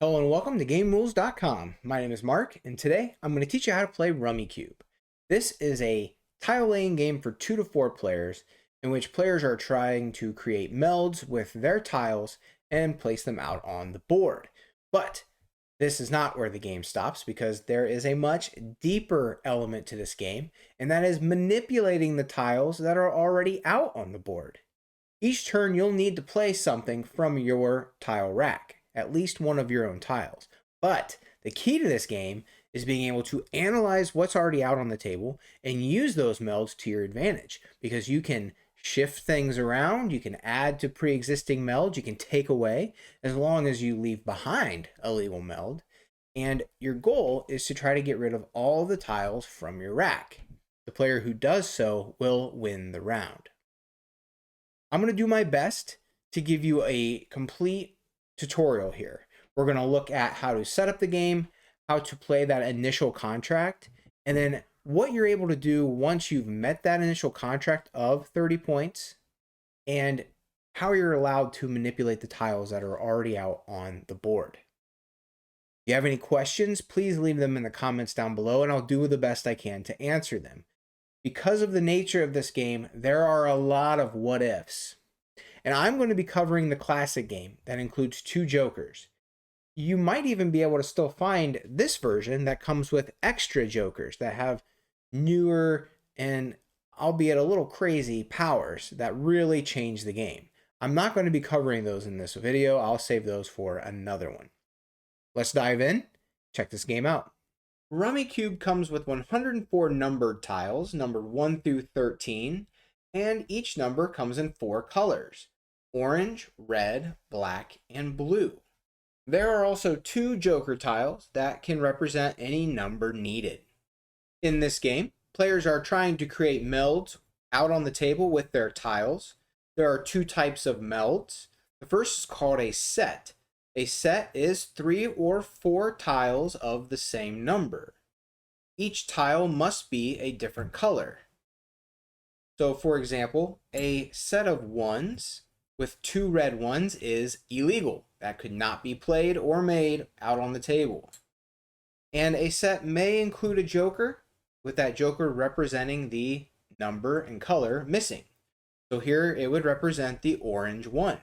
Hello and welcome to GameRules.com. My name is Mark, and today I'm going to teach you how to play Rummikub. This is a tile laying game for 2 to 4 players in which players are trying to create melds with their tiles and place them out on the board. But this is not where the game stops because there is a much deeper element to this game, and that is manipulating the tiles that are already out on the board. Each turn you'll need to play something from your tile rack, at least one of your own tiles. But the key to this game is being able to analyze what's already out on the table and use those melds to your advantage, because you can shift things around, you can add to pre-existing melds, you can take away, as long as you leave behind a legal meld. And your goal is to try to get rid of all the tiles from your rack. The player who does so will win the round. I'm going to do my best to give you a complete tutorial here. We're going to look at how to set up the game, how to play that initial contract, and then what you're able to do once you've met that initial contract of 30 points, and how you're allowed to manipulate the tiles that are already out on the board. If you have any questions, please leave them in the comments down below, and I'll do the best I can to answer them. Because of the nature of this game, there are a lot of what ifs. And I'm going to be covering the classic game that includes 2 jokers. You might even be able to still find this version that comes with extra jokers that have newer and, albeit a little crazy, powers that really change the game. I'm not going to be covering those in this video. I'll save those for another one. Let's dive in. Check this game out. Rummikub comes with 104 numbered tiles, numbered 1 through 13, and each number comes in 4 colors: orange, red, black, and blue. There are also 2 joker tiles that can represent any number needed. In this game, players are trying to create melds out on the table with their tiles. There are 2 types of melds. The first is called a set. A set is 3 or 4 tiles of the same number. Each tile must be a different color. So, for example, a set of 1s with 2 red ones is illegal. That could not be played or made out on the table. And a set may include a joker, with that joker representing the number and color missing. So here it would represent the orange 1.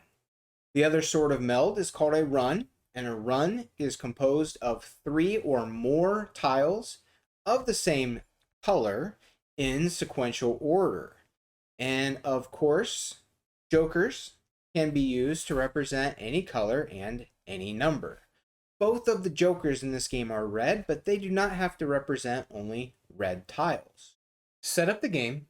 The other sort of meld is called a run, and a run is composed of 3 or more tiles of the same color in sequential order. And of course, jokers can be used to represent any color and any number. Both of the jokers in this game are red, but they do not have to represent only red tiles. Set up the game.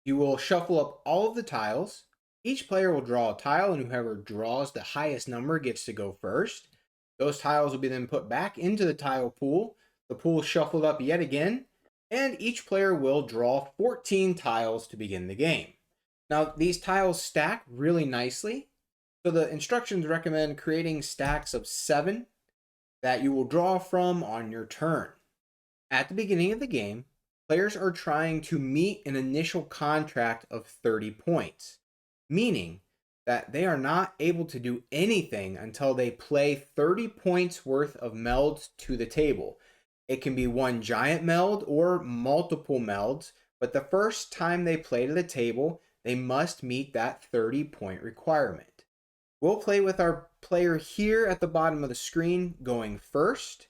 You will shuffle up all of the tiles. Each player will draw a tile, and whoever draws the highest number gets to go first. Those tiles will be then put back into the tile pool. The pool is shuffled up yet again, and each player will draw 14 tiles to begin the game. Now, these tiles stack really nicely, so the instructions recommend creating stacks of 7 that you will draw from on your turn. At the beginning of the game, players are trying to meet an initial contract of 30 points. Meaning that they are not able to do anything until they play 30 points worth of melds to the table. It can be one giant meld or multiple melds, but the first time they play to the table, they must meet that 30-point requirement. We'll play with our player here at the bottom of the screen going first,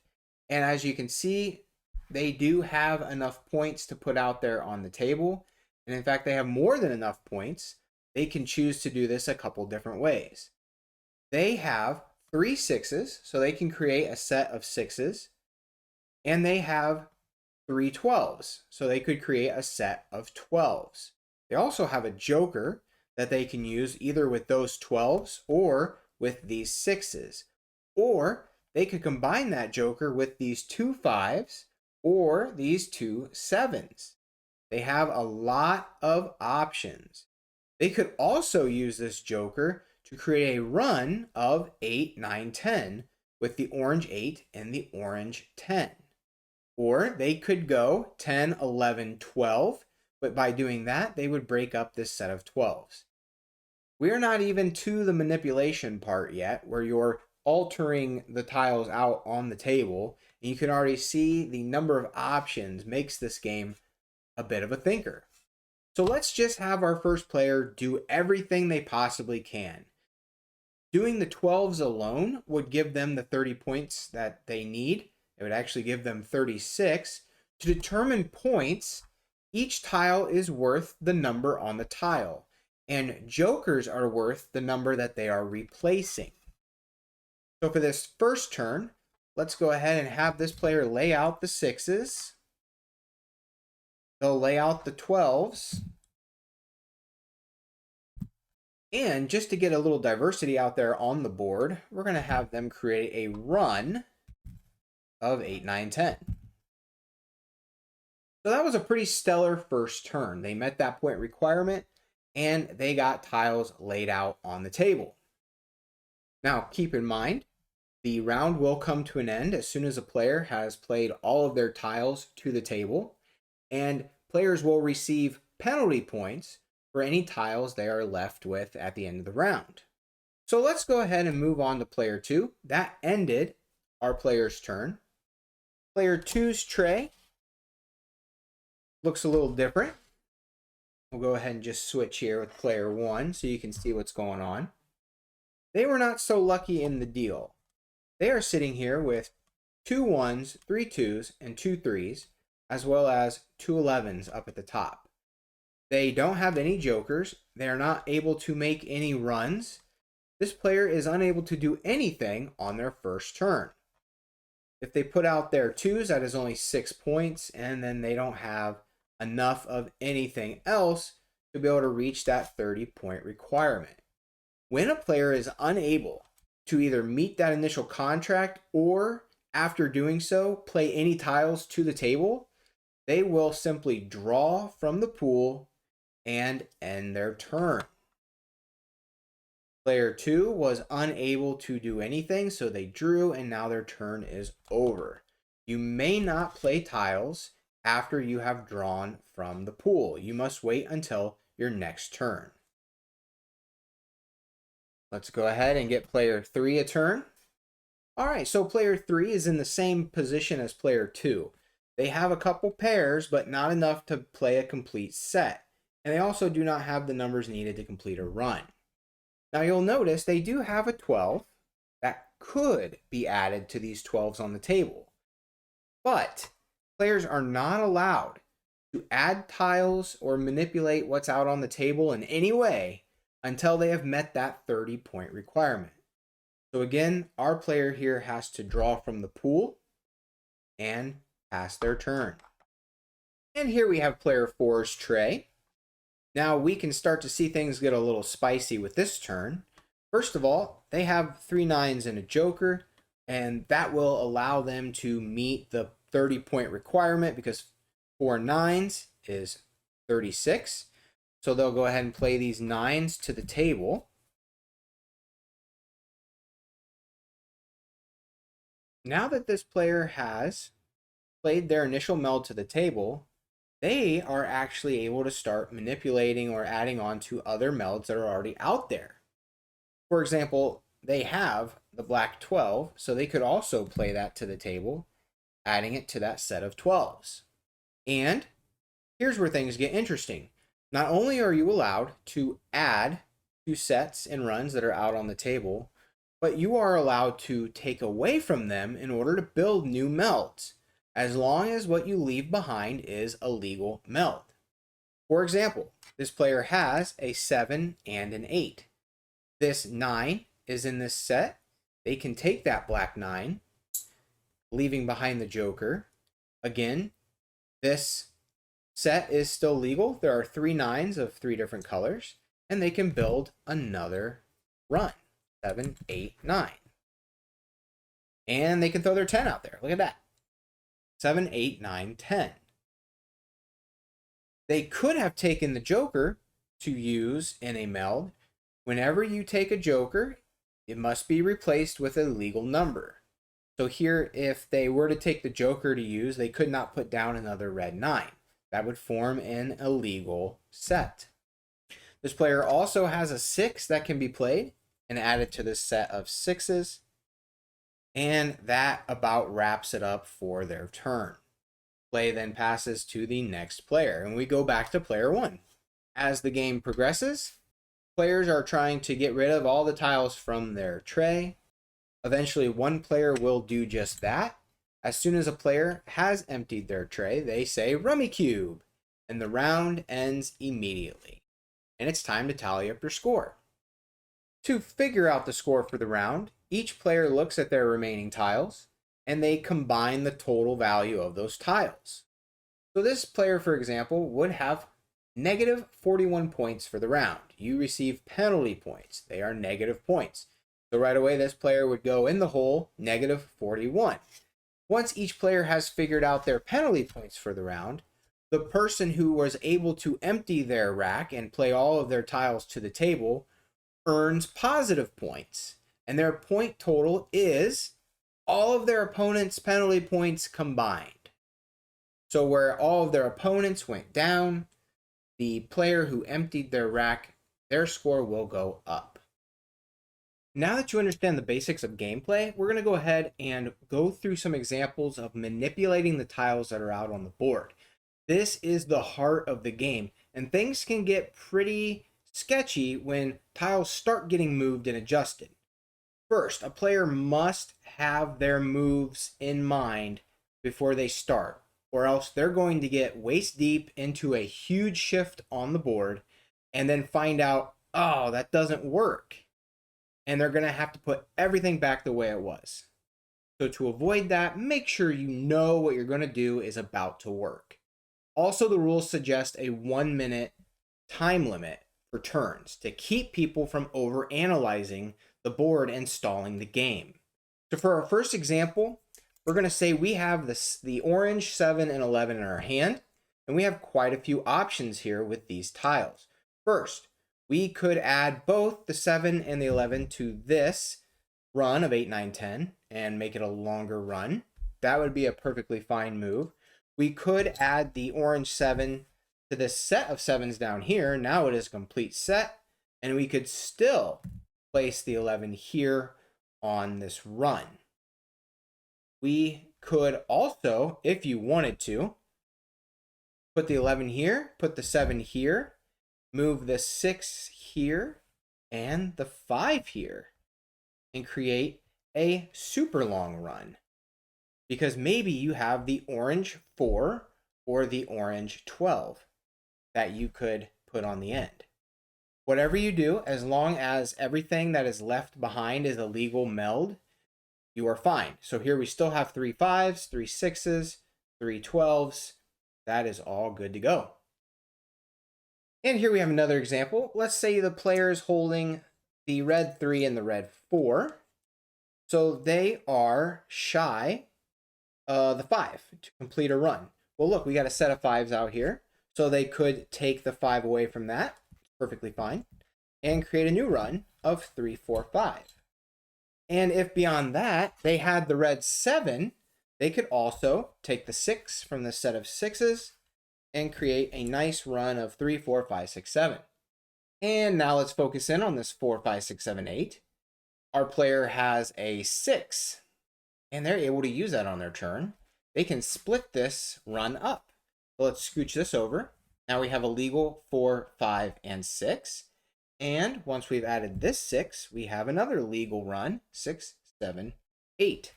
and as you can see, they do have enough points to put out there on the table, and in fact, they have more than enough points. They can choose to do this a couple different ways. They have 3 6s, so they can create a set of 6s. And they have 3 12s, so they could create a set of 12s. They also have a joker that they can use either with those 12s or with these 6s. Or they could combine that joker with these 2 5s or these 2 7s. They have a lot of options. They could also use this joker to create a run of 8, 9, 10 with the orange 8 and the orange 10. Or they could go 10, 11, 12, but by doing that, they would break up this set of 12s. We're not even to the manipulation part yet, where your altering the tiles out on the table. And you can already see the number of options makes this game a bit of a thinker. So let's just have our first player do everything they possibly can. Doing the 12s alone would give them the 30 points that they need. It would actually give them 36. To determine points, each tile is worth the number on the tile, and jokers are worth the number that they are replacing. So for this first turn, let's go ahead and have this player lay out the 6s. They'll lay out the 12s. And just to get a little diversity out there on the board, we're going to have them create a run of 8, 9, 10. So that was a pretty stellar first turn. They met that point requirement, and they got tiles laid out on the table. Now, keep in mind, the round will come to an end as soon as a player has played all of their tiles to the table, and players will receive penalty points for any tiles they are left with at the end of the round. So let's go ahead and move on to player 2. That ended our player's turn. Player 2's tray looks a little different. We'll go ahead and just switch here with player 1 so you can see what's going on. They were not so lucky in the deal. They are sitting here with 2 1s, 3 2s, and 2 3s, as well as 2 11s up at the top. They don't have any jokers. They are not able to make any runs. This player is unable to do anything on their first turn. If they put out their 2s, that is only 6 points, and then they don't have enough of anything else to be able to reach that 30-point requirement. When a player is unable to either meet that initial contract or, after doing so, play any tiles to the table, they will simply draw from the pool and end their turn. Player 2 was unable to do anything, so they drew, and now their turn is over. You may not play tiles after you have drawn from the pool. You must wait until your next turn. Let's go ahead and get player 3 a turn. All right, so player 3 is in the same position as player 2. They have a couple pairs, but not enough to play a complete set. And they also do not have the numbers needed to complete a run. Now you'll notice they do have a 12 that could be added to these 12s on the table. But players are not allowed to add tiles or manipulate what's out on the table in any way until they have met that 30-point requirement. So again, our player here has to draw from the pool and pass their turn. And here we have player 4's tray. Now we can start to see things get a little spicy with this turn. First of all, they have 3 9s and a joker, and that will allow them to meet the 30-point requirement because 4 9s is 36. So they'll go ahead and play these 9s to the table. Now that this player has played their initial meld to the table, they are actually able to start manipulating or adding on to other melds that are already out there. For example, they have the black 12, so they could also play that to the table, adding it to that set of 12s. And here's where things get interesting. Not only are you allowed to add 2 sets and runs that are out on the table, but you are allowed to take away from them in order to build new melds, as long as what you leave behind is a legal meld. For example, this player has a 7 and an 8. This 9 is in this set. They can take that black 9, leaving behind the joker. Again, this set is still legal. There are 3 9s of 3 different colors, and they can build another run. 7, 8, 9. And they can throw their 10 out there. Look at that. 7, 8, 9, 10. They could have taken the joker to use in a meld. Whenever you take a joker, it must be replaced with a legal number. So here, if they were to take the joker to use, they could not put down another red 9. That would form an illegal set. This player also has a 6 that can be played and added to this set of 6s. And that about wraps it up for their turn. Play then passes to the next player, and we go back to player one. As the game progresses, players are trying to get rid of all the tiles from their tray. Eventually, one player will do just that. As soon as a player has emptied their tray, they say Rummikub, and the round ends immediately. And it's time to tally up your score. To figure out the score for the round, each player looks at their remaining tiles, and they combine the total value of those tiles. So this player, for example, would have negative 41 points for the round. You receive penalty points. They are negative points. So right away, this player would go in the hole, negative 41. Once each player has figured out their penalty points for the round, the person who was able to empty their rack and play all of their tiles to the table earns positive points. And their point total is all of their opponent's penalty points combined. So where all of their opponents went down, the player who emptied their rack, their score will go up. Now that you understand the basics of gameplay, we're going to go ahead and go through some examples of manipulating the tiles that are out on the board. This is the heart of the game, and things can get pretty sketchy when tiles start getting moved and adjusted. First, a player must have their moves in mind before they start, or else they're going to get waist deep into a huge shift on the board and then find out, oh, that doesn't work. And they're going to have to put everything back the way it was. So to avoid that, make sure you know what you're going to do is about to work. Also, the rules suggest a 1-minute time limit for turns to keep people from overanalyzing the board and stalling the game. So for our first example, we're going to say we have the orange 7 and 11 in our hand, and we have quite a few options here with these tiles. First, we could add both the 7 and the 11 to this run of 8, 9, 10 and make it a longer run. That would be a perfectly fine move. We could add the orange 7 to this set of 7s down here. Now it is a complete set, and we could still place the 11 here on this run. We could also, if you wanted to, put the 11 here, put the 7 here, move the 6 here, and the 5 here, and create a super long run. Because maybe you have the orange 4 or the orange 12 that you could put on the end. Whatever you do, as long as everything that is left behind is a legal meld, you are fine. So here we still have 3 5s, 3 6s, 3 12s. That is all good to go. And here we have another example. Let's say the player is holding the red 3 and the red 4. So they are shy the 5 to complete a run. Well, look, we got a set of 5s out here. So they could take the 5 away from that, perfectly fine, and create a new run of 3 4 5. And if beyond that they had the red 7, they could also take the 6 from the set of 6s and create a nice run of 3 4 5 6 7. And now let's focus in on this 4 5 6 7 8. Our player has a 6, and they're able to use that on their turn. They can split this run up. So let's scooch this over. Now we have a legal 4 5 and 6. And once we've added this 6, we have another legal run, 6 7 8.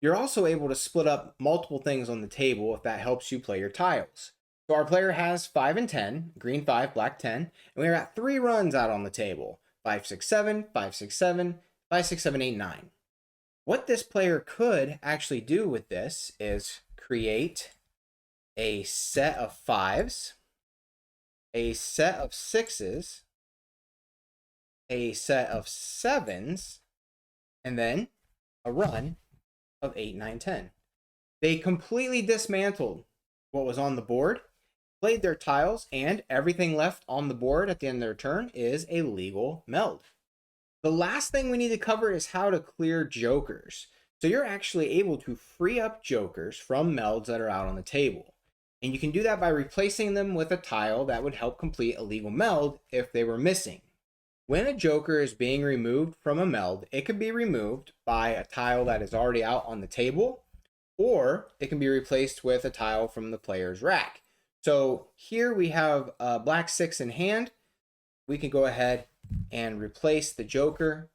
You're also able to split up multiple things on the table if that helps you play your tiles. So our player has 5 and 10, green 5, black 10, and we're at 3 runs out on the table, 5 6 7, 5 6 7, 5 6 7 8 9. What this player could actually do with this is create a set of 5s, a set of 6s, a set of 7s, and then a run of 8 9 10. They completely dismantled what was on the board, played their tiles, and everything left on the board at the end of their turn is a legal meld. The last thing we need to cover is how to clear jokers. So you're actually able to free up jokers from melds that are out on the table. And you can do that by replacing them with a tile that would help complete a legal meld if they were missing. When a joker is being removed from a meld, it can be removed by a tile that is already out on the table, or it can be replaced with a tile from the player's rack. So here we have a black 6 in hand. We can go ahead and replace the joker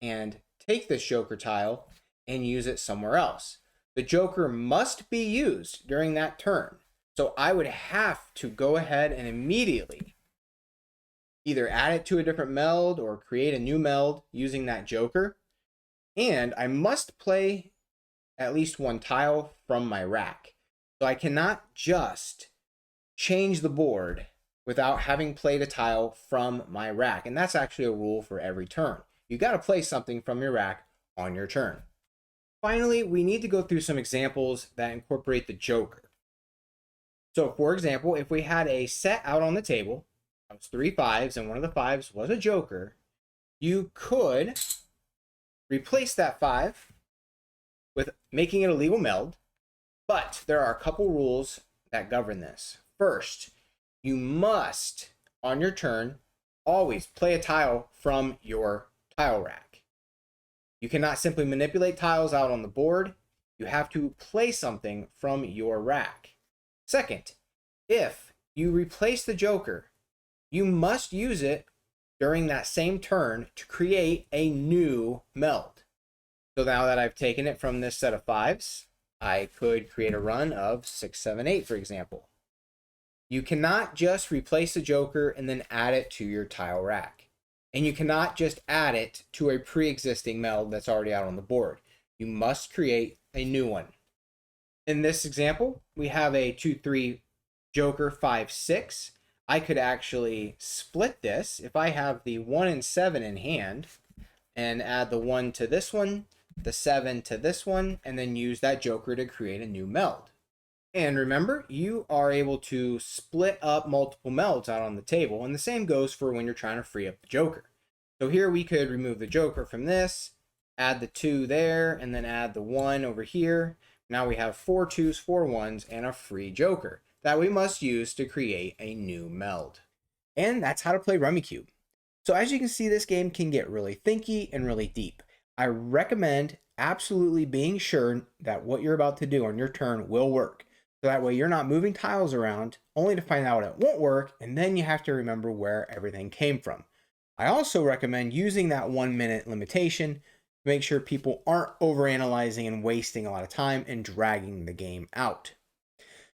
and take this joker tile and use it somewhere else. The joker must be used during that turn. So I would have to go ahead and immediately either add it to a different meld or create a new meld using that joker. And I must play at least one tile from my rack. So I cannot just change the board without having played a tile from my rack. And that's actually a rule for every turn. You got to play something from your rack on your turn. Finally, we need to go through some examples that incorporate the joker. So for example, if we had a set out on the table, that was 3 5s, and one of the 5s was a joker, you could replace that 5 with making it a legal meld, but there are a couple rules that govern this. First, you must, on your turn, always play a tile from your tile rack. You cannot simply manipulate tiles out on the board. You have to play something from your rack. Second, if you replace the joker, you must use it during that same turn to create a new meld. So now that I've taken it from this set of 5s, I could create a run of 6, 7, 8, for example. You cannot just replace the joker and then add it to your tile rack. And you cannot just add it to a pre-existing meld that's already out on the board. You must create a new one. In this example, we have a 2, 3 joker 5, 6. I could actually split this if I have the 1 and 7 in hand and add the 1 to this one, the 7 to this one, and then use that joker to create a new meld. And remember, you are able to split up multiple melds out on the table, and the same goes for when you're trying to free up the joker. So here we could remove the joker from this, add the 2 there, and then add the 1 over here. Now we have 4 2s, 4 1s, and a free joker that we must use to create a new meld. And that's how to play Rummikub. So as you can see, this game can get really thinky and really deep. I recommend absolutely being sure that what you're about to do on your turn will work. So that way you're not moving tiles around only to find out it won't work, and then you have to remember where everything came from. I also recommend using that 1-minute limitation to make sure people aren't overanalyzing and wasting a lot of time and dragging the game out.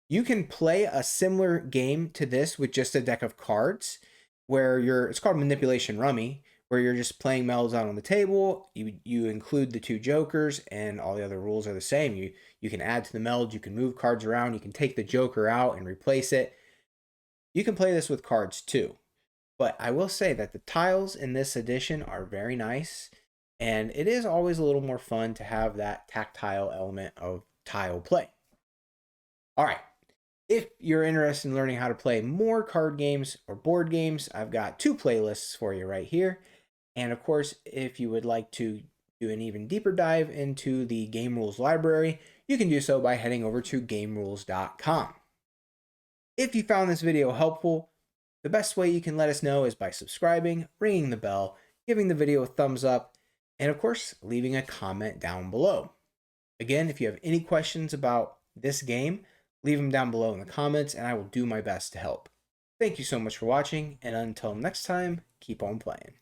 You can play a similar game to this with just a deck of cards where it's called Manipulation Rummy, where you're just playing melds out on the table. You include the 2 jokers, and all the other rules are the same. You can add to the meld, you can move cards around, you can take the joker out and replace it. You can play this with cards too. But I will say that the tiles in this edition are very nice, and it is always a little more fun to have that tactile element of tile play. All right. If you're interested in learning how to play more card games or board games, I've got 2 playlists for you right here. And of course, if you would like to do an even deeper dive into the Game Rules library, you can do so by heading over to gamerules.com. If you found this video helpful, the best way you can let us know is by subscribing, ringing the bell, giving the video a thumbs up, and of course, leaving a comment down below. Again, if you have any questions about this game, leave them down below in the comments, and I will do my best to help. Thank you so much for watching, and until next time, keep on playing.